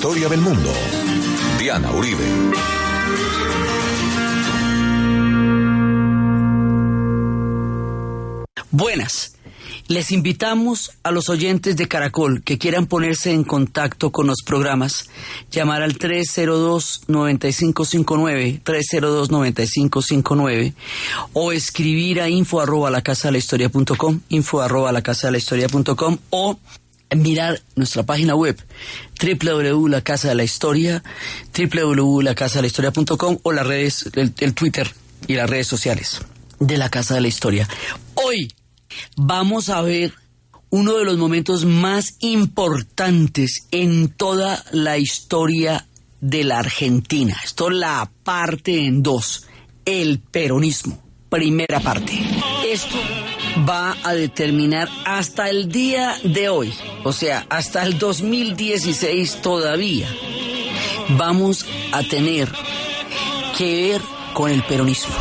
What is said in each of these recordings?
historia del mundo. Diana Uribe. Buenas. Les invitamos a los oyentes de Caracol que quieran ponerse en contacto con los programas, llamar al 302-9559, 302-9559, o escribir a info@lacasadelahistoria.com, info@lacasadelahistoria.com, o mirar nuestra página web www.lacasadelahistoria, www.lacasadelahistoria.com, o las redes, el Twitter y las redes sociales de La Casa de la Historia. Hoy vamos a ver uno de los momentos más importantes en toda la historia de la Argentina. Esto la parte en dos. El peronismo. Primera parte. Esto va a determinar hasta el día de hoy, o sea, hasta el 2016 todavía, vamos a tener que ver con el peronismo.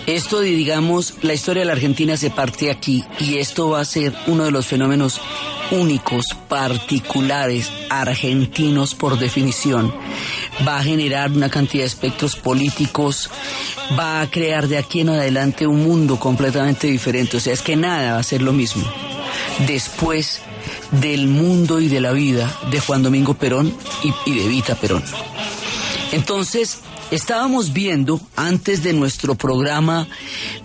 Esto, digamos, la historia de la Argentina se parte aquí, y esto va a ser uno de los fenómenos únicos, particulares, argentinos por definición. Va a generar una cantidad de espectros políticos, va a crear de aquí en adelante un mundo completamente diferente. O sea, es que nada va a ser lo mismo después del mundo y de la vida de Juan Domingo Perón y de Evita Perón. Entonces, estábamos viendo, antes de nuestro programa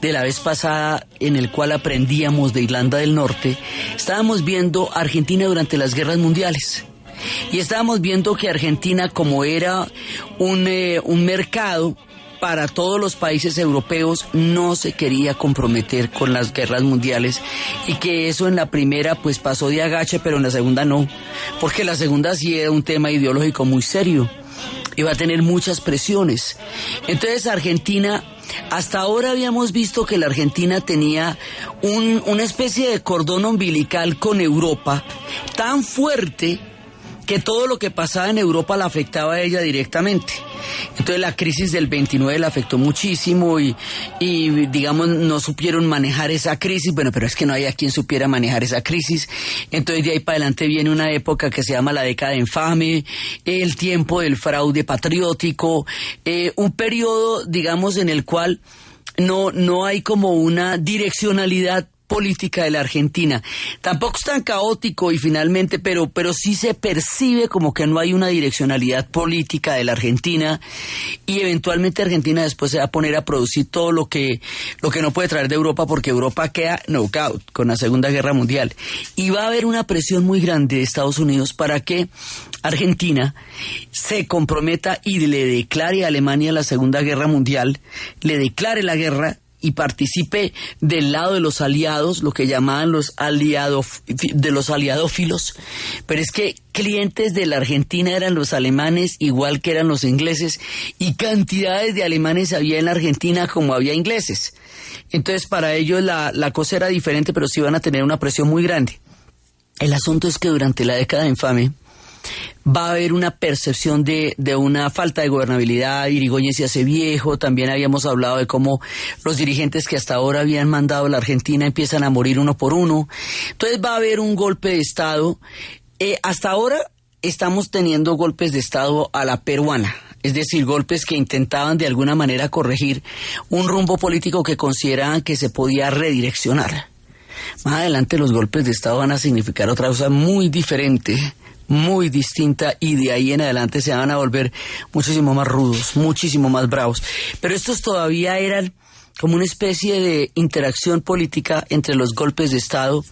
de la vez pasada, en el cual aprendíamos de Irlanda del Norte, estábamos viendo Argentina durante las guerras mundiales. Y estábamos viendo que Argentina, como era un mercado para todos los países europeos, no se quería comprometer con las guerras mundiales, y que eso en la primera pues pasó de agache, pero en la segunda no, porque la segunda sí era un tema ideológico muy serio. Iba a tener muchas presiones. Entonces Argentina, hasta ahora habíamos visto que la Argentina tenía una especie de cordón umbilical con Europa tan fuerte que todo lo que pasaba en Europa la afectaba a ella directamente. Entonces la crisis del 29 la afectó muchísimo y digamos no supieron manejar esa crisis. Bueno, pero es que no había quien supiera manejar esa crisis. Entonces de ahí para adelante viene una época que se llama la década infame, el tiempo del fraude patriótico, un periodo, digamos, en el cual no hay como una direccionalidad política de la Argentina. Tampoco es tan caótico y finalmente, pero sí se percibe como que no hay una direccionalidad política de la Argentina, y eventualmente Argentina después se va a poner a producir todo lo que no puede traer de Europa, porque Europa queda knockout con la Segunda Guerra Mundial, y va a haber una presión muy grande de Estados Unidos para que Argentina se comprometa y le declare a Alemania la Segunda Guerra Mundial, le declare la guerra y participe del lado de los aliados, lo que llamaban los aliadófilos, pero es que clientes de la Argentina eran los alemanes igual que eran los ingleses, y cantidades de alemanes había en la Argentina como había ingleses. Entonces para ellos la cosa era diferente, pero sí iban a tener una presión muy grande. El asunto es que durante la década infame va a haber una percepción de una falta de gobernabilidad. Irigoyen se hace viejo. También habíamos hablado de cómo los dirigentes que hasta ahora habían mandado a la Argentina empiezan a morir uno por uno. Entonces va a haber un golpe de Estado. Hasta ahora estamos teniendo golpes de Estado a la peruana, es decir, golpes que intentaban de alguna manera corregir un rumbo político que consideraban que se podía redireccionar. Más adelante los golpes de Estado van a significar otra cosa muy diferente, muy distinta, y de ahí en adelante se van a volver muchísimo más rudos, muchísimo más bravos. Pero estos todavía eran como una especie de interacción política entre los golpes de Estado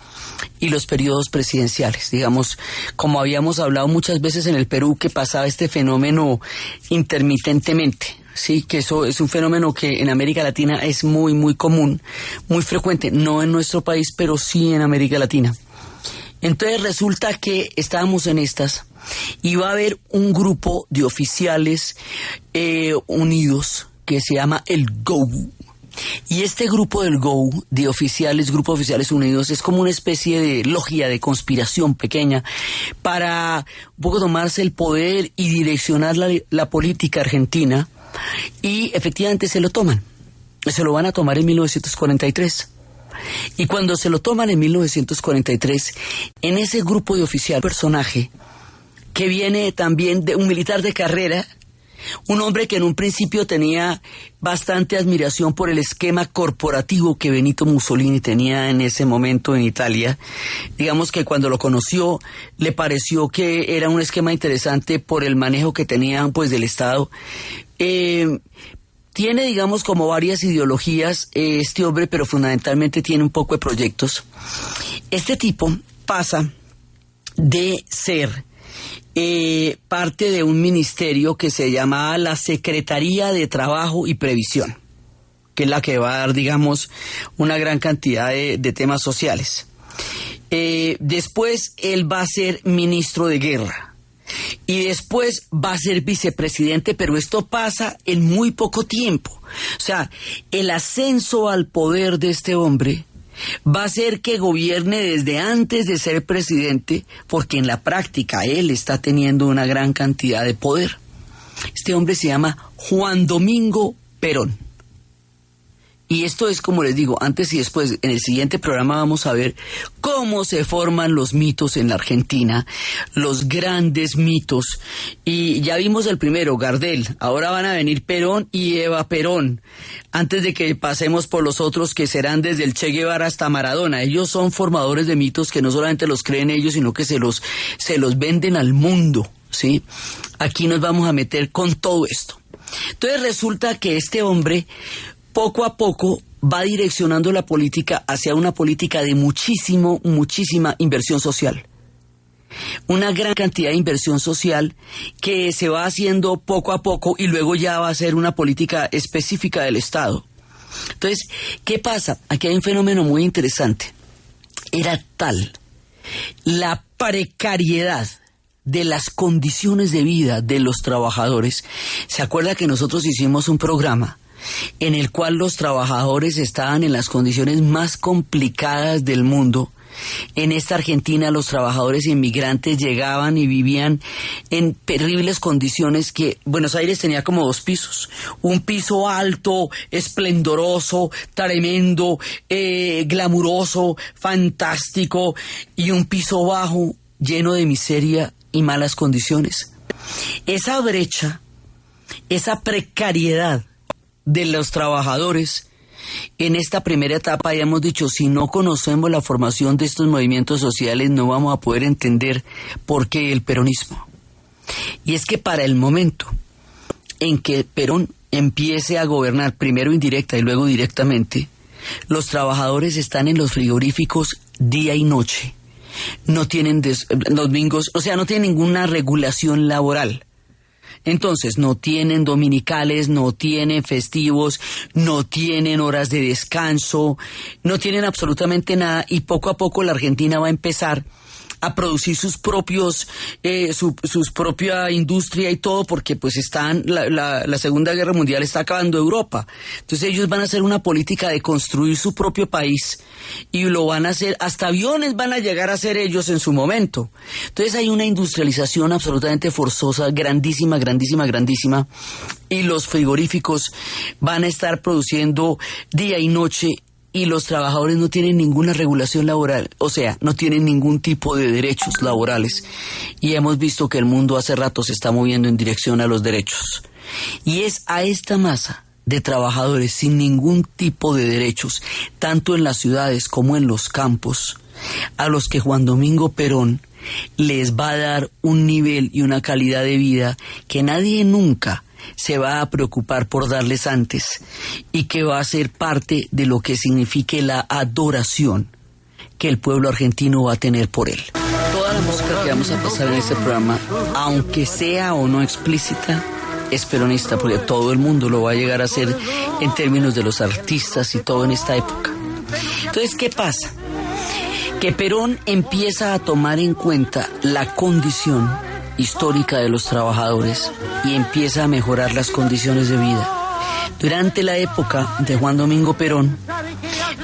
y los periodos presidenciales. Digamos, como habíamos hablado muchas veces en el Perú, que pasaba este fenómeno intermitentemente. Sí, que eso es un fenómeno que en América Latina es muy, muy común, muy frecuente, no en nuestro país, pero sí en América Latina. Entonces resulta que estábamos en estas, y va a haber un grupo de oficiales unidos que se llama el GOU. Y este grupo del GOU, de oficiales, Grupo de Oficiales Unidos, es como una especie de logia de conspiración pequeña para un poco tomarse el poder y direccionar la política argentina, y efectivamente se lo toman. Se lo van a tomar en 1943. Y cuando se lo toman en 1943, en ese grupo de oficial personaje que viene también de un militar de carrera, un hombre que en un principio tenía bastante admiración por el esquema corporativo que Benito Mussolini tenía en ese momento en Italia. Digamos que cuando lo conoció le pareció que era un esquema interesante por el manejo que tenían pues del Estado. Tiene, digamos, como varias ideologías este hombre, pero fundamentalmente tiene un poco de proyectos. Este tipo pasa de ser parte de un ministerio que se llamaba la Secretaría de Trabajo y Previsión, que es la que va a dar, digamos, una gran cantidad de temas sociales. Después él va a ser ministro de Guerra. Y después va a ser vicepresidente, pero esto pasa en muy poco tiempo. O sea, el ascenso al poder de este hombre va a ser que gobierne desde antes de ser presidente, porque en la práctica él está teniendo una gran cantidad de poder. Este hombre se llama Juan Domingo Perón. Y esto es, como les digo, antes y después. En el siguiente programa vamos a ver cómo se forman los mitos en la Argentina, los grandes mitos. Y ya vimos el primero, Gardel. Ahora van a venir Perón y Eva Perón. Antes de que pasemos por los otros que serán desde el Che Guevara hasta Maradona. Ellos son formadores de mitos que no solamente los creen ellos, sino que se los venden al mundo, ¿sí? Aquí nos vamos a meter con todo esto. Entonces resulta que este hombre poco a poco va direccionando la política hacia una política de muchísima inversión social. Una gran cantidad de inversión social que se va haciendo poco a poco y luego ya va a ser una política específica del Estado. Entonces, ¿qué pasa? Aquí hay un fenómeno muy interesante. Era tal la precariedad de las condiciones de vida de los trabajadores. ¿Se acuerda que nosotros hicimos un programa en el cual los trabajadores estaban en las condiciones más complicadas del mundo? En esta Argentina los trabajadores inmigrantes llegaban y vivían en terribles condiciones que Buenos Aires tenía como 2 pisos. Un piso alto, esplendoroso, tremendo, glamuroso, fantástico, y un piso bajo lleno de miseria y malas condiciones. Esa brecha, esa precariedad de los trabajadores en esta primera etapa, ya hemos dicho, si no conocemos la formación de estos movimientos sociales no vamos a poder entender por qué el peronismo. Y es que para el momento en que Perón empiece a gobernar, primero indirecta y luego directamente, los trabajadores están en los frigoríficos día y noche. No tienen domingos, o sea, no tienen ninguna regulación laboral. Entonces, no tienen dominicales, no tienen festivos, no tienen horas de descanso, no tienen absolutamente nada, y poco a poco la Argentina va a empezar a producir sus propios, sus propia industria y todo, porque pues la Segunda Guerra Mundial está acabando Europa. Entonces ellos van a hacer una política de construir su propio país y lo van a hacer, hasta aviones van a llegar a hacer ellos en su momento. Entonces hay una industrialización absolutamente forzosa, grandísima, y los frigoríficos van a estar produciendo día y noche, y los trabajadores no tienen ninguna regulación laboral, o sea, no tienen ningún tipo de derechos laborales. Y hemos visto que el mundo hace rato se está moviendo en dirección a los derechos. Y es a esta masa de trabajadores sin ningún tipo de derechos, tanto en las ciudades como en los campos, a los que Juan Domingo Perón les va a dar un nivel y una calidad de vida que nadie nunca se va a preocupar por darles antes, y que va a ser parte de lo que signifique la adoración que el pueblo argentino va a tener por él. Toda la música que vamos a pasar en este programa, aunque sea o no explícita, es peronista, porque todo el mundo lo va a llegar a ser en términos de los artistas y todo en esta época. Entonces, ¿qué pasa? Que Perón empieza a tomar en cuenta la condición histórica de los trabajadores y empieza a mejorar las condiciones de vida. Durante la época de Juan Domingo Perón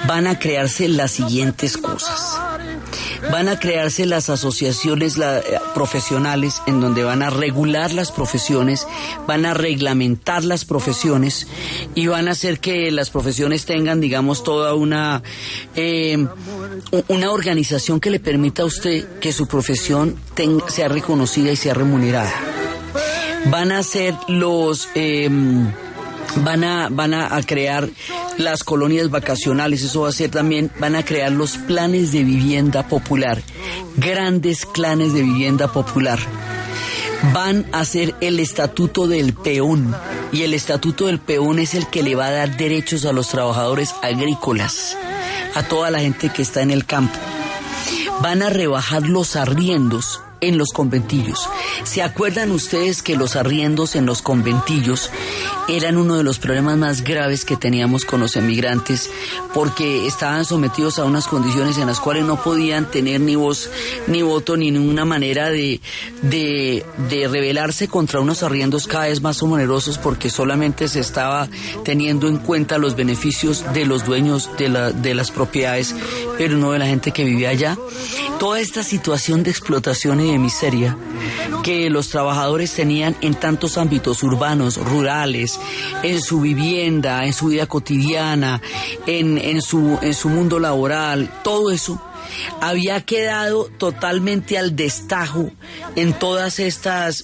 van a crearse las siguientes cosas. van a crearse las asociaciones profesionales en donde van a regular las profesiones, van a reglamentar las profesiones y van a hacer que las profesiones tengan, digamos, toda una organización que le permita a usted que su profesión sea reconocida y sea remunerada. Van a hacer van a crear las colonias vacacionales, eso va a ser también, van a crear los planes de vivienda popular, grandes planes de vivienda popular. Van a hacer el estatuto del peón, y el estatuto del peón es el que le va a dar derechos a los trabajadores agrícolas, a toda la gente que está en el campo. Van a rebajar los arriendos en los conventillos. ¿Se acuerdan ustedes que los arriendos en los conventillos eran uno de los problemas más graves que teníamos con los emigrantes, porque estaban sometidos a unas condiciones en las cuales no podían tener ni voz ni voto ni ninguna manera de rebelarse contra unos arriendos cada vez más onerosos, porque solamente se estaba teniendo en cuenta los beneficios de los dueños de las propiedades, pero no de la gente que vivía allá? Toda esta situación de explotación y de miseria que los trabajadores tenían en tantos ámbitos urbanos, rurales, en su vivienda, en su vida cotidiana, en su mundo laboral, todo eso había quedado totalmente al destajo en todas estas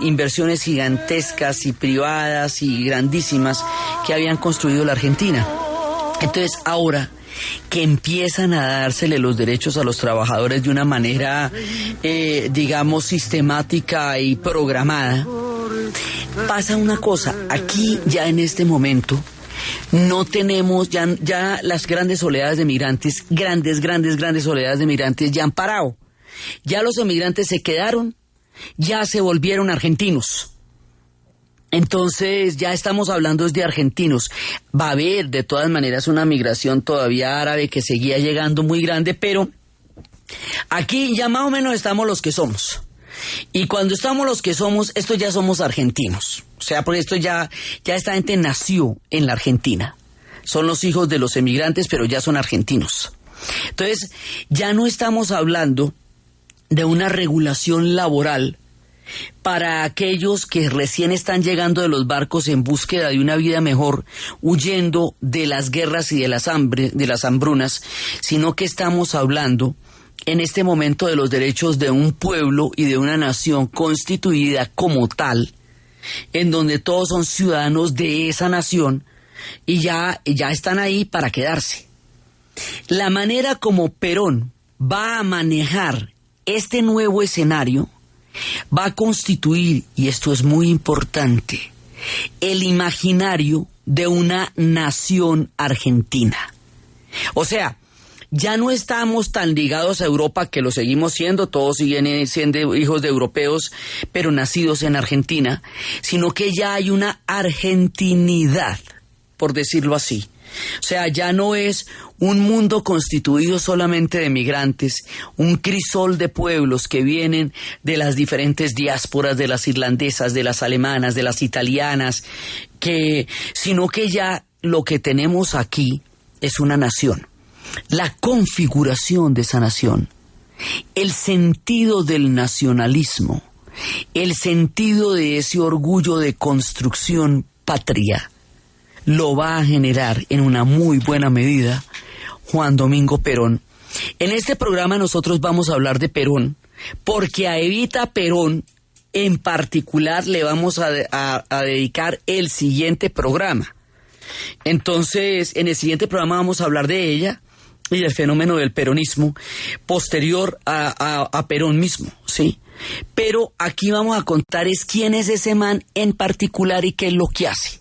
inversiones gigantescas y privadas y grandísimas que habían construido la Argentina. Entonces ahora que empiezan a dársele los derechos a los trabajadores de una manera, digamos, sistemática y programada, pasa una cosa. Aquí ya en este momento no tenemos, ya las grandes oleadas de migrantes, grandes oleadas de migrantes ya han parado. Ya los emigrantes se quedaron, ya se volvieron argentinos. Entonces ya estamos hablando de argentinos. Va a haber de todas maneras una migración todavía árabe que seguía llegando muy grande, pero aquí ya más o menos estamos los que somos. Y cuando estamos los que somos, esto ya somos argentinos. O sea, porque esto ya esta gente nació en la Argentina. Son los hijos de los emigrantes, pero ya son argentinos. Entonces ya no estamos hablando de una regulación laboral para aquellos que recién están llegando de los barcos en búsqueda de una vida mejor, huyendo de las guerras y de las hambrunas, sino que estamos hablando en este momento de los derechos de un pueblo y de una nación constituida como tal, en donde todos son ciudadanos de esa nación y ya están ahí para quedarse. La manera como Perón va a manejar este nuevo escenario va a constituir, y esto es muy importante, el imaginario de una nación argentina. O sea, ya no estamos tan ligados a Europa, que lo seguimos siendo, todos siguen siendo hijos de europeos, pero nacidos en Argentina, sino que ya hay una argentinidad, por decirlo así. O sea, ya no es un mundo constituido solamente de migrantes, un crisol de pueblos que vienen de las diferentes diásporas, de las irlandesas, de las alemanas, de las italianas, sino que ya lo que tenemos aquí es una nación. La configuración de esa nación, el sentido del nacionalismo, el sentido de ese orgullo de construcción patria, lo va a generar en una muy buena medida Juan Domingo Perón. En este programa nosotros vamos a hablar de Perón, porque a Evita Perón en particular le vamos a dedicar el siguiente programa. Entonces, en el siguiente programa vamos a hablar de ella y del fenómeno del peronismo posterior a Perón mismo, ¿sí? Pero aquí vamos a contar es quién es ese man en particular y qué es lo que hace.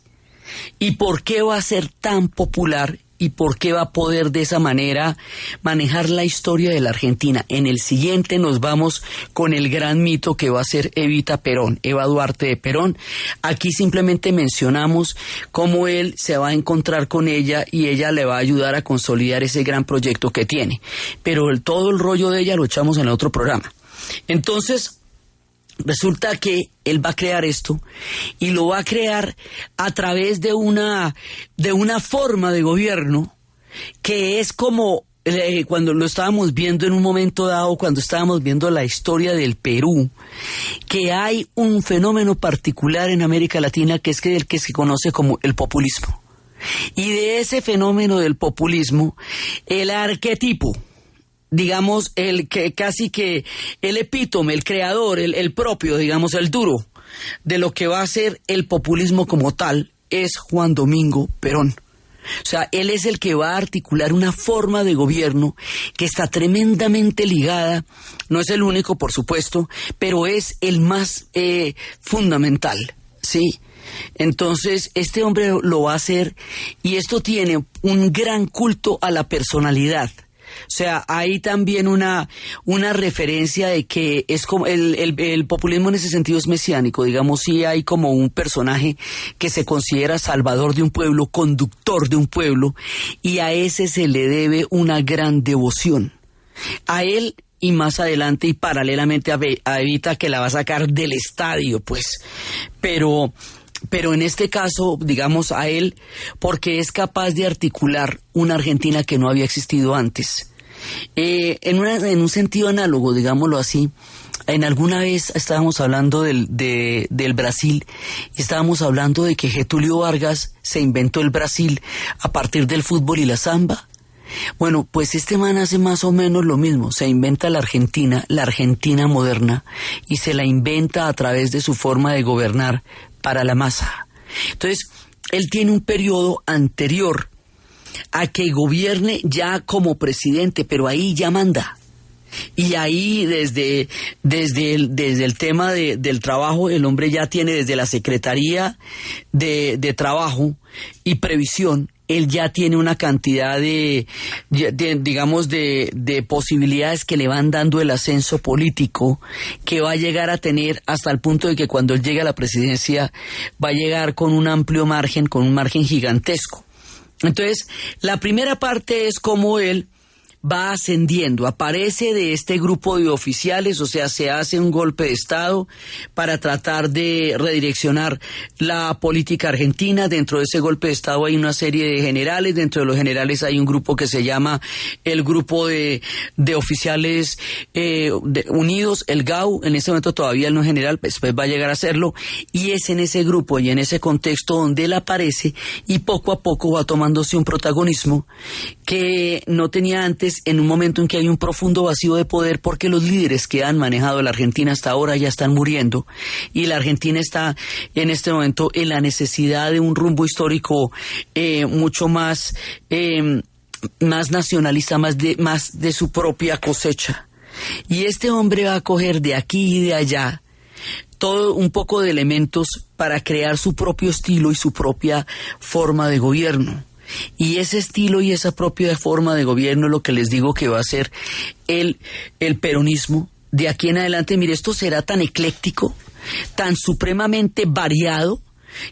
¿Y por qué va a ser tan popular? ¿Y por qué va a poder de esa manera manejar la historia de la Argentina? En el siguiente nos vamos con el gran mito que va a ser Evita Perón, Eva Duarte de Perón. Aquí simplemente mencionamos cómo él se va a encontrar con ella y ella le va a ayudar a consolidar ese gran proyecto que tiene. Pero todo el rollo de ella lo echamos en el otro programa. Entonces, resulta que él va a crear esto y lo va a crear a través de una forma de gobierno que es como cuando lo estábamos viendo en un momento dado, cuando estábamos viendo la historia del Perú, que hay un fenómeno particular en América Latina que es el que se conoce como el populismo. Y de ese fenómeno del populismo, el arquetipo, digamos, el que casi que el epítome, el creador, el propio, digamos, el duro de lo que va a ser el populismo como tal, es Juan Domingo Perón. O sea, él es el que va a articular una forma de gobierno que está tremendamente ligada, no es el único, por supuesto, pero es el más fundamental, ¿sí? Entonces, este hombre lo va a hacer, y esto tiene un gran culto a la personalidad. O sea, hay también una referencia de que es como el populismo en ese sentido es mesiánico, digamos, sí hay como un personaje que se considera salvador de un pueblo, conductor de un pueblo, y a ese se le debe una gran devoción. A él, y más adelante y paralelamente a Evita, que la va a sacar del estadio, pues, pero en este caso, digamos, a él, porque es capaz de articular una Argentina que no había existido antes. En un sentido análogo, digámoslo así, en alguna vez estábamos hablando del Brasil, y estábamos hablando de que Getúlio Vargas se inventó el Brasil a partir del fútbol y la samba. Bueno, pues este man hace más o menos lo mismo, se inventa la Argentina moderna, y se la inventa a través de su forma de gobernar para la masa. Entonces, él tiene un periodo anterior a que gobierne ya como presidente, pero ahí ya manda. Y ahí desde el tema del trabajo, el hombre ya tiene desde la Secretaría de Trabajo y Previsión, él ya tiene una cantidad de posibilidades que le van dando el ascenso político, que va a llegar a tener hasta el punto de que cuando él llegue a la presidencia va a llegar con un amplio margen, con un margen gigantesco. Entonces, la primera parte es cómo él va ascendiendo, aparece de este grupo de oficiales, o sea, se hace un golpe de Estado para tratar de redireccionar la política argentina. Dentro de ese golpe de Estado hay una serie de generales, dentro de los generales hay un grupo que se llama el Grupo de Oficiales Unidos, el GAU, en este momento todavía él no es general, después va a llegar a serlo, y es en ese grupo y en ese contexto donde él aparece, y poco a poco va tomándose un protagonismo que no tenía antes, en un momento en que hay un profundo vacío de poder, porque los líderes que han manejado la Argentina hasta ahora ya están muriendo, y la Argentina está en este momento en la necesidad de un rumbo histórico mucho más nacionalista, más de su propia cosecha. Y este hombre va a coger de aquí y de allá todo un poco de elementos para crear su propio estilo y su propia forma de gobierno. Y ese estilo y esa propia forma de gobierno es lo que les digo que va a ser el peronismo de aquí en adelante. Mire, esto será tan ecléctico, tan supremamente variado,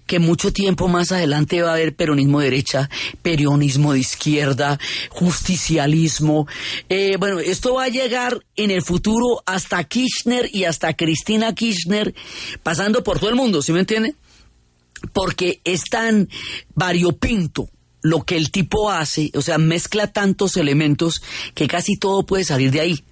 que mucho tiempo más adelante va a haber peronismo de derecha, peronismo de izquierda, justicialismo. Bueno, esto va a llegar en el futuro hasta Kirchner y hasta Cristina Kirchner, pasando por todo el mundo, ¿sí me entiende? Porque es tan variopinto lo que el tipo hace, o sea, mezcla tantos elementos que casi todo puede salir de ahí.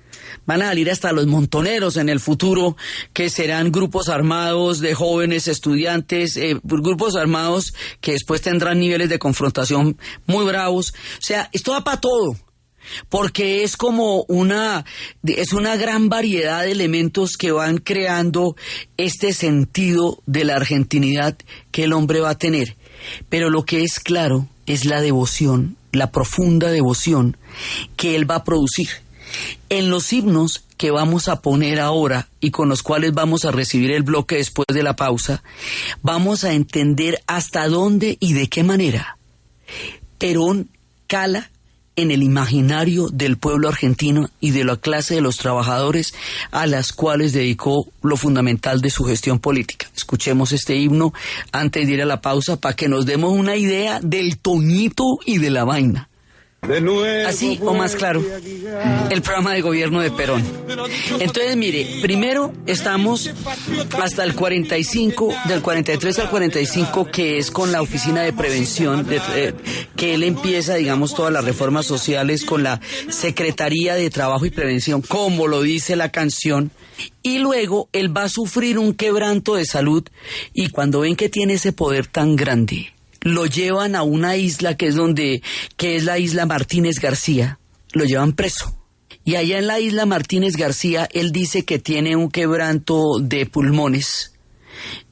Van a salir hasta los montoneros en el futuro, que serán grupos armados de jóvenes estudiantes, grupos armados que después tendrán niveles de confrontación muy bravos. O sea, esto va para todo, porque es como una gran variedad de elementos que van creando este sentido de la argentinidad que el hombre va a tener. Pero lo que es claro es la devoción, la profunda devoción que él va a producir. En los himnos que vamos a poner ahora y con los cuales vamos a recibir el bloque después de la pausa, vamos a entender hasta dónde y de qué manera Perón cala en el imaginario del pueblo argentino y de la clase de los trabajadores a las cuales dedicó lo fundamental de su gestión política. Escuchemos este himno antes de ir a la pausa para que nos demos una idea del toñito y de la vaina. Así o más claro, el programa de gobierno de Perón. Entonces, mire, primero estamos hasta el 45, del 43 al 45, que es con la Oficina de Prevención, que él empieza, digamos, todas las reformas sociales con la Secretaría de Trabajo y Prevención, como lo dice la canción, y luego él va a sufrir un quebranto de salud, y cuando ven que tiene ese poder tan grande, lo llevan a una isla que es la isla Martínez García, lo llevan preso. Y allá en la isla Martínez García, él dice que tiene un quebranto de pulmones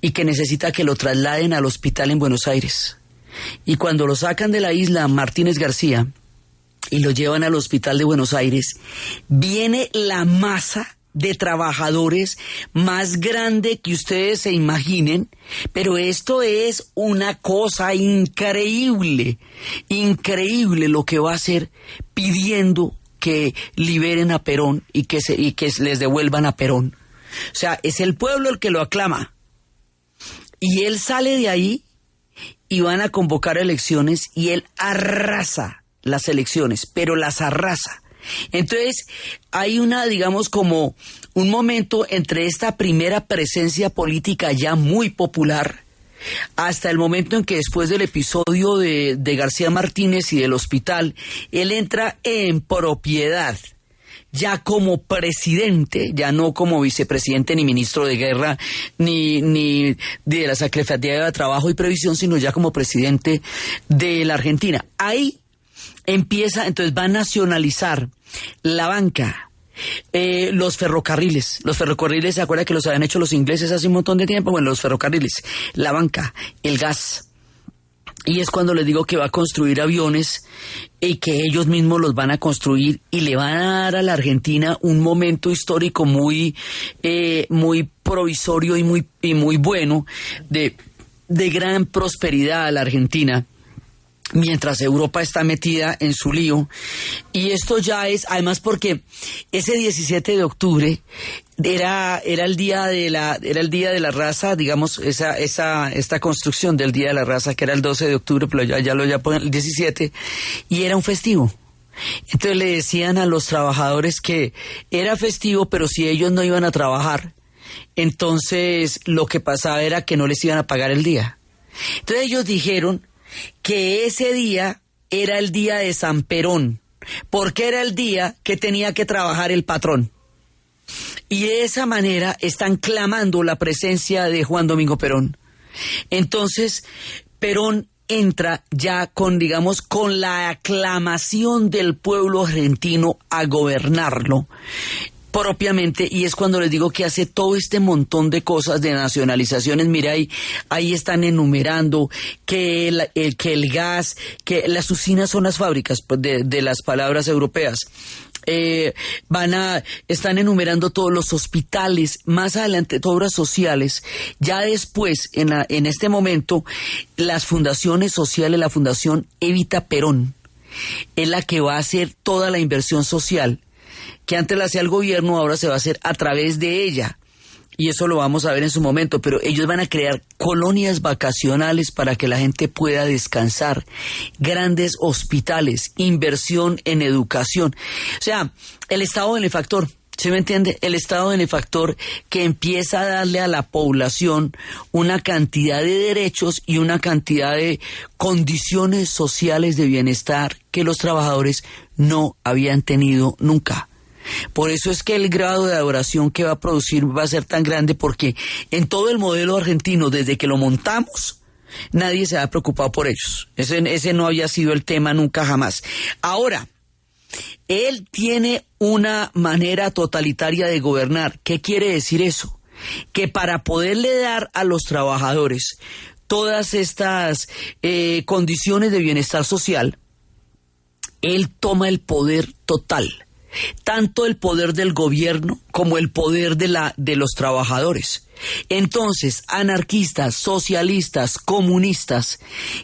y que necesita que lo trasladen al hospital en Buenos Aires. Y cuando lo sacan de la isla Martínez García y lo llevan al hospital de Buenos Aires, viene la masa de trabajadores más grande que ustedes se imaginen, pero esto es una cosa increíble, increíble lo que va a hacer pidiendo que liberen a Perón y que les devuelvan a Perón. O sea, es el pueblo el que lo aclama. Y él sale de ahí y van a convocar elecciones y él arrasa las elecciones, pero las arrasa. Entonces, hay digamos, como un momento entre esta primera presencia política ya muy popular hasta el momento en que después del episodio de García Martínez y del hospital, él entra en propiedad, ya como presidente, ya no como vicepresidente ni ministro de guerra, ni de la Secretaría de Trabajo y Previsión, sino ya como presidente de la Argentina. Ahí empieza, entonces va a nacionalizar la banca, los ferrocarriles, ¿se acuerda que los habían hecho los ingleses hace un montón de tiempo? Bueno, los ferrocarriles, la banca, el gas. Y es cuando les digo que va a construir aviones y que ellos mismos los van a construir y le van a dar a la Argentina un momento histórico muy provisorio y muy bueno de gran prosperidad a la Argentina, mientras Europa está metida en su lío. Y esto ya es, además, porque ese 17 de octubre era el día de la raza, digamos, esta construcción del Día de la Raza, que era el 12 de octubre, pero ya ponen el 17, y era un festivo. Entonces le decían a los trabajadores que era festivo, pero si ellos no iban a trabajar, entonces lo que pasaba era que no les iban a pagar el día. Entonces ellos dijeron que ese día era el día de San Perón, porque era el día que tenía que trabajar el patrón. Y de esa manera están clamando la presencia de Juan Domingo Perón. Entonces, Perón entra ya con la aclamación del pueblo argentino a gobernarlo propiamente, y es cuando les digo que hace todo este montón de cosas de nacionalizaciones. Mira, ahí están enumerando que el gas, que las usinas son las fábricas, pues, de las palabras europeas. Están enumerando todos los hospitales, más adelante obras sociales. Ya después, en este momento, las fundaciones sociales, la Fundación Evita Perón es la que va a hacer toda la inversión social, que antes la hacía el gobierno, ahora se va a hacer a través de ella. Y eso lo vamos a ver en su momento, pero ellos van a crear colonias vacacionales para que la gente pueda descansar, grandes hospitales, inversión en educación. O sea, el Estado benefactor, ¿sí me entiende? El Estado benefactor que empieza a darle a la población una cantidad de derechos y una cantidad de condiciones sociales de bienestar que los trabajadores no habían tenido nunca. Por eso es que el grado de adoración que va a producir va a ser tan grande, porque en todo el modelo argentino, desde que lo montamos, nadie se ha preocupado por ellos. Ese no había sido el tema nunca jamás. Ahora, él tiene una manera totalitaria de gobernar. ¿Qué quiere decir eso? Que para poderle dar a los trabajadores todas estas condiciones de bienestar social, él toma el poder total. tanto el poder del gobierno como el poder de los trabajadores. Entonces, anarquistas, socialistas, comunistas,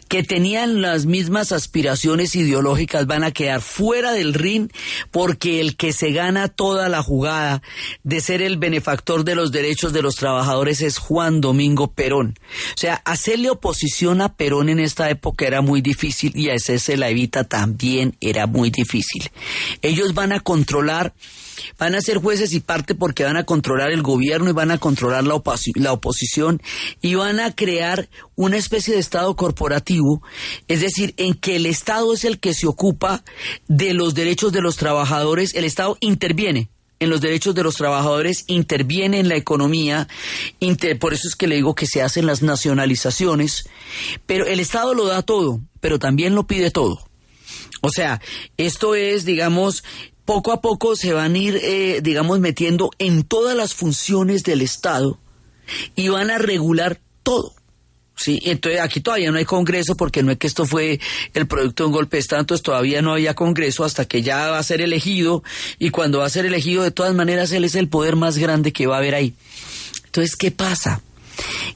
que tenían las mismas aspiraciones ideológicas van a quedar fuera del ring, porque el que se gana toda la jugada de ser el benefactor de los derechos de los trabajadores es Juan Domingo Perón. O sea, hacerle oposición a Perón en esta época era muy difícil, y a César Evita también era muy difícil. Ellos van a controlar, van a ser jueces y parte, porque van a controlar el gobierno y van a controlar la oposición, y van a crear una especie de Estado corporativo, es decir, en que el Estado es el que se ocupa de los derechos de los trabajadores. El Estado interviene en los derechos de los trabajadores, interviene en la economía, por eso es que le digo que se hacen las nacionalizaciones, pero el Estado lo da todo, pero también lo pide todo. O sea, esto es, digamos, poco a poco se van a ir, metiendo en todas las funciones del Estado y van a regular todo. Sí, entonces aquí todavía no hay Congreso, porque no es que esto fue el producto de un golpe de Estado, entonces todavía no había Congreso hasta que ya va a ser elegido, y cuando va a ser elegido, de todas maneras, él es el poder más grande que va a haber ahí. Entonces, ¿qué pasa?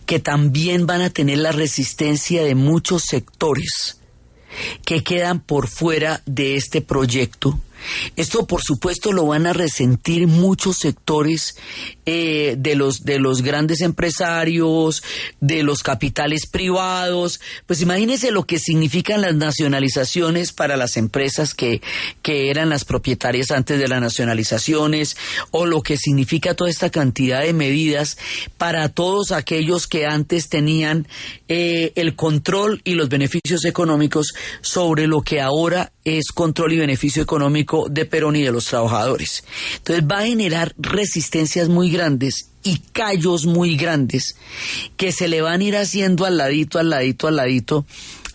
Que también van a tener la resistencia de muchos sectores que quedan por fuera de este proyecto. Esto, por supuesto, lo van a resentir muchos sectores de los grandes empresarios, de los capitales privados. Pues imagínense lo que significan las nacionalizaciones para las empresas que eran las propietarias antes de las nacionalizaciones, o lo que significa toda esta cantidad de medidas para todos aquellos que antes tenían el control y los beneficios económicos sobre lo que ahora es control y beneficio económico de Perón y de los trabajadores. Entonces va a generar resistencias muy grandes y callos muy grandes que se le van a ir haciendo al ladito,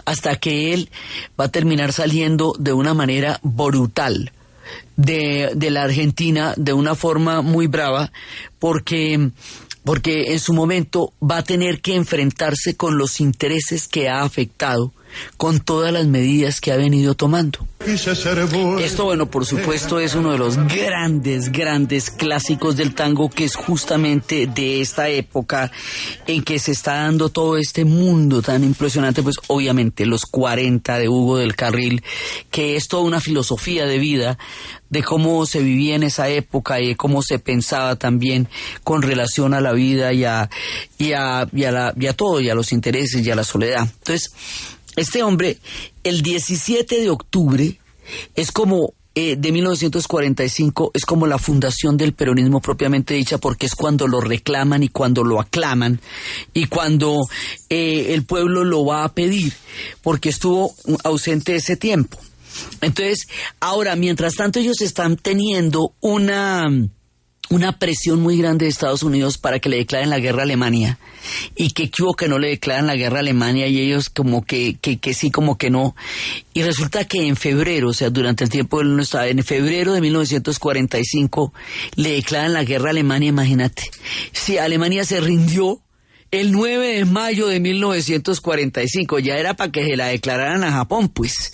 hasta que él va a terminar saliendo de una manera brutal de la Argentina, de una forma muy brava, porque en su momento va a tener que enfrentarse con los intereses que ha afectado, con todas las medidas que ha venido tomando. Esto, bueno, por supuesto, es uno de los grandes clásicos del tango, que es justamente de esta época en que se está dando todo este mundo tan impresionante. Pues obviamente los 40 de Hugo del Carril, que es toda una filosofía de vida, de cómo se vivía en esa época y de cómo se pensaba también con relación a la vida y a todo, y a los intereses y a la soledad. Entonces, este hombre, el 17 de octubre, es como de 1945, es como la fundación del peronismo propiamente dicha, porque es cuando lo reclaman y cuando lo aclaman y cuando el pueblo lo va a pedir, porque estuvo ausente ese tiempo. Entonces, ahora, mientras tanto, ellos están teniendo una presión muy grande de Estados Unidos para que le declaren la guerra a Alemania, y que no le declaran la guerra a Alemania, y ellos como que sí, como que no, y resulta que en febrero, o sea, durante el tiempo él no estaba, en febrero de 1945 le declaran la guerra a Alemania. Imagínate, si Alemania se rindió el 9 de mayo de 1945, ya era para que se la declararan a Japón, pues,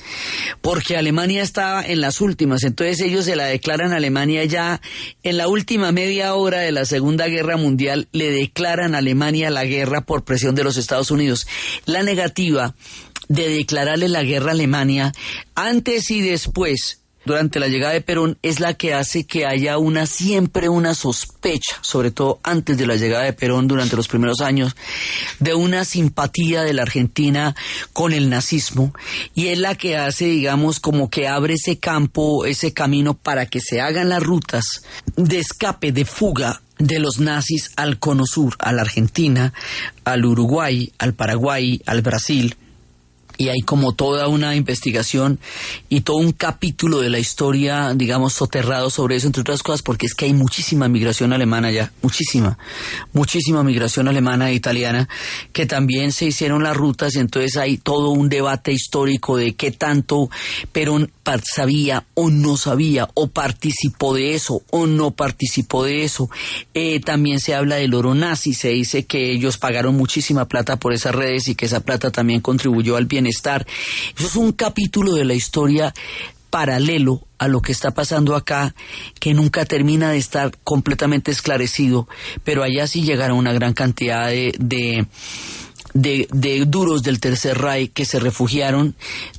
porque Alemania estaba en las últimas. Entonces ellos se la declaran a Alemania ya en la última media hora de la Segunda Guerra Mundial, le declaran a Alemania la guerra por presión de los Estados Unidos. La negativa de declararle la guerra a Alemania antes y después, durante la llegada de Perón, es la que hace que haya siempre una sospecha, sobre todo antes de la llegada de Perón, durante los primeros años, de una simpatía de la Argentina con el nazismo, y es la que hace, digamos, como que abre ese campo, ese camino para que se hagan las rutas de escape, de fuga de los nazis al Cono Sur, a la Argentina, al Uruguay, al Paraguay, al Brasil. Y hay como toda una investigación y todo un capítulo de la historia, digamos, soterrado sobre eso, entre otras cosas, porque es que hay muchísima migración alemana ya, muchísima migración alemana e italiana, que también se hicieron las rutas, y entonces hay todo un debate histórico de qué tanto Perón sabía o no sabía, o participó de eso o no participó de eso. También se habla del oro nazi, se dice que ellos pagaron muchísima plata por esas redes y que esa plata también contribuyó al bienestar. Eso es un capítulo de la historia paralelo a lo que está pasando acá, que nunca termina de estar completamente esclarecido, pero allá sí llegaron una gran cantidad de duros del Tercer Reich que se refugiaron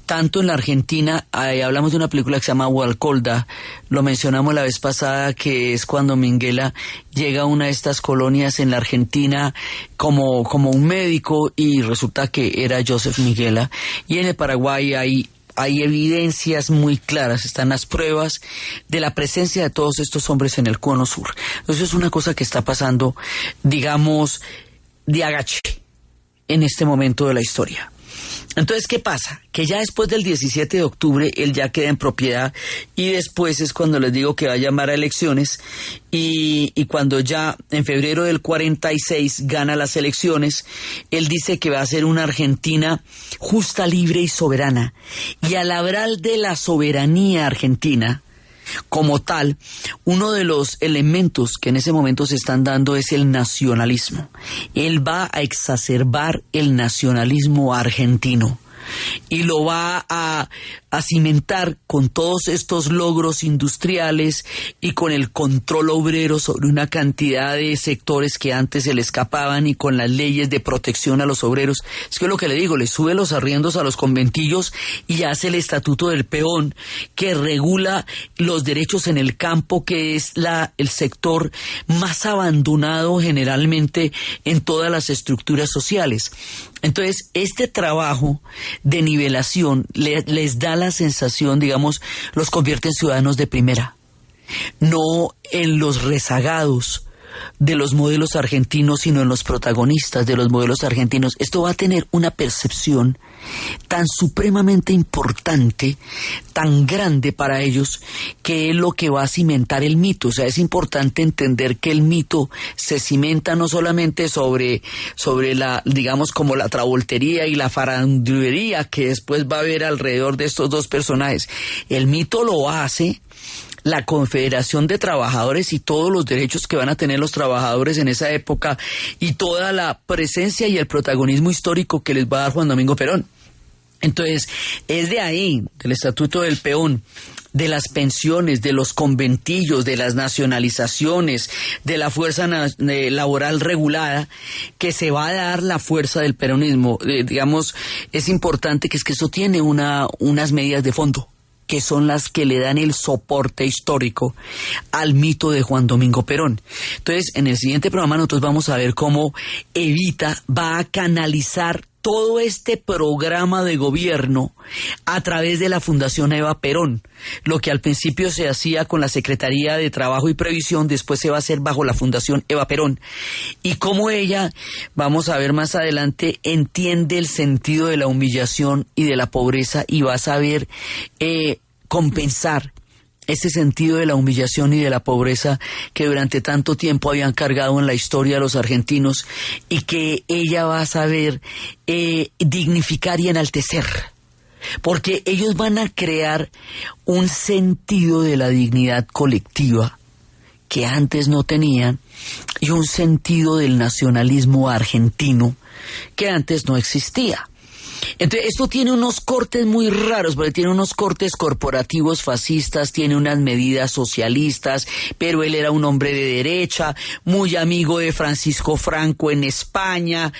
tanto en la Argentina. Hablamos de una película que se llama Gualcolda, lo mencionamos la vez pasada, que es cuando Minguela llega a una de estas colonias en la Argentina como un médico y resulta que era Joseph Minguela. Y en el Paraguay hay evidencias muy claras, están las pruebas de la presencia de todos estos hombres en el Cono Sur. Entonces es una cosa que está pasando, digamos, de agache en este momento de la historia. Entonces, ¿qué pasa? Que ya después del 17 de octubre él ya queda en propiedad y después es cuando les digo que va a llamar a elecciones y cuando ya en febrero del 46 gana las elecciones, él dice que va a ser una Argentina justa, libre y soberana. Y al hablar de la soberanía argentina como tal, uno de los elementos que en ese momento se están dando es el nacionalismo. Él va a exacerbar el nacionalismo argentino y lo va a cimentar con todos estos logros industriales y con el control obrero sobre una cantidad de sectores que antes se le escapaban y con las leyes de protección a los obreros. Es que lo que le digo, le sube los arriendos a los conventillos y hace el estatuto del peón que regula los derechos en el campo, que es el sector más abandonado generalmente en todas las estructuras sociales. Entonces, este trabajo de nivelación les da la sensación, digamos, los convierte en ciudadanos de primera, no en los rezagados de los modelos argentinos, sino en los protagonistas de los modelos argentinos. Esto va a tener una percepción tan supremamente importante, tan grande para ellos, que es lo que va a cimentar el mito. O sea, es importante entender que el mito se cimenta no solamente sobre la, digamos, como la travoltería y la farandulería que después va a haber alrededor de estos dos personajes. El mito lo hace la Confederación de Trabajadores y todos los derechos que van a tener los trabajadores en esa época y toda la presencia y el protagonismo histórico que les va a dar Juan Domingo Perón. Entonces, es de ahí, del Estatuto del Peón, de las pensiones, de los conventillos, de las nacionalizaciones, de la fuerza laboral regulada, que se va a dar la fuerza del peronismo. Digamos, es importante que eso tiene unas medidas de fondo, que son las que le dan el soporte histórico al mito de Juan Domingo Perón. Entonces, en el siguiente programa nosotros vamos a ver cómo Evita va a canalizar todo este programa de gobierno a través de la Fundación Eva Perón. Lo que al principio se hacía con la Secretaría de Trabajo y Previsión, después se va a hacer bajo la Fundación Eva Perón. Y cómo ella, vamos a ver más adelante, entiende el sentido de la humillación y de la pobreza y va a saber compensar ese sentido de la humillación y de la pobreza que durante tanto tiempo habían cargado en la historia de los argentinos y que ella va a saber dignificar y enaltecer, porque ellos van a crear un sentido de la dignidad colectiva que antes no tenían y un sentido del nacionalismo argentino que antes no existía. Entonces, esto tiene unos cortes muy raros, porque tiene unos cortes corporativos fascistas, tiene unas medidas socialistas, pero él era un hombre de derecha, muy amigo de Francisco Franco en España,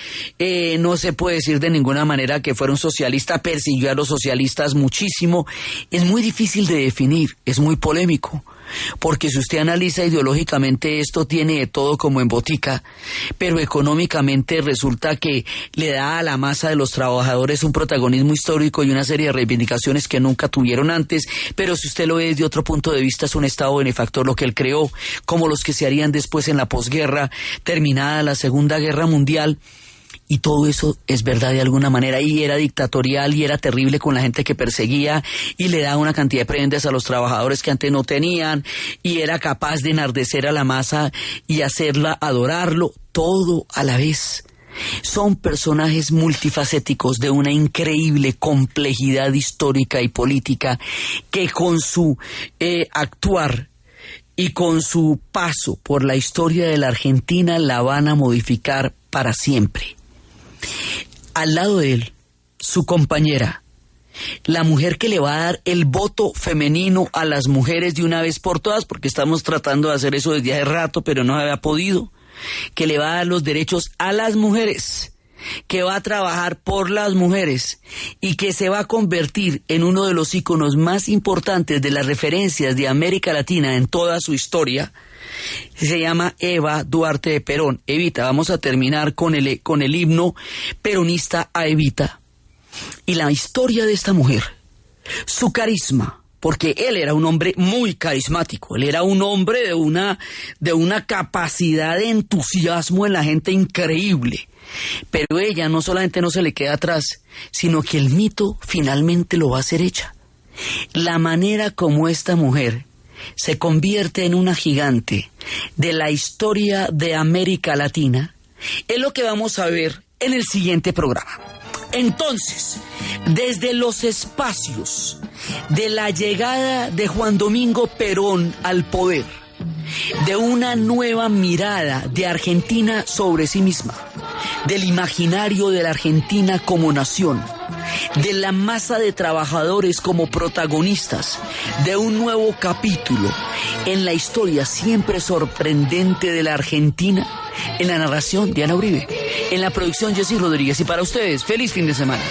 no se puede decir de ninguna manera que fuera un socialista, persiguió a los socialistas muchísimo. Es muy difícil de definir, es muy polémico, porque si usted analiza ideológicamente esto tiene de todo como en botica, pero económicamente resulta que le da a la masa de los trabajadores un protagonismo histórico y una serie de reivindicaciones que nunca tuvieron antes. Pero si usted lo ve desde otro punto de vista, es un Estado benefactor lo que él creó, como los que se harían después en la posguerra, terminada la Segunda Guerra Mundial. Y todo eso es verdad de alguna manera, y era dictatorial y era terrible con la gente que perseguía y le daba una cantidad de prendas a los trabajadores que antes no tenían, y era capaz de enardecer a la masa y hacerla adorarlo, todo a la vez. Son personajes multifacéticos de una increíble complejidad histórica y política que con su actuar y con su paso por la historia de la Argentina la van a modificar para siempre. Al lado de él, su compañera, la mujer que le va a dar el voto femenino a las mujeres de una vez por todas, porque estamos tratando de hacer eso desde hace rato, pero no había podido, que le va a dar los derechos a las mujeres, que va a trabajar por las mujeres y que se va a convertir en uno de los íconos más importantes de las referencias de América Latina en toda su historia. Se llama Eva Duarte de Perón. Evita, vamos a terminar con el himno peronista a Evita. Y la historia de esta mujer, su carisma, porque él era un hombre muy carismático, él era un hombre de una capacidad de entusiasmo en la gente increíble. Pero ella no solamente no se le queda atrás, sino que el mito finalmente lo va a hacer ella. La manera como esta mujer se convierte en una gigante de la historia de América Latina es lo que vamos a ver en el siguiente programa. Entonces, desde los espacios de la llegada de Juan Domingo Perón al poder, de una nueva mirada de Argentina sobre sí misma, del imaginario de la Argentina como nación, de la masa de trabajadores como protagonistas de un nuevo capítulo en la historia siempre sorprendente de la Argentina, en la narración Diana Uribe, en la producción Jessy Rodríguez, y para ustedes, feliz fin de semana.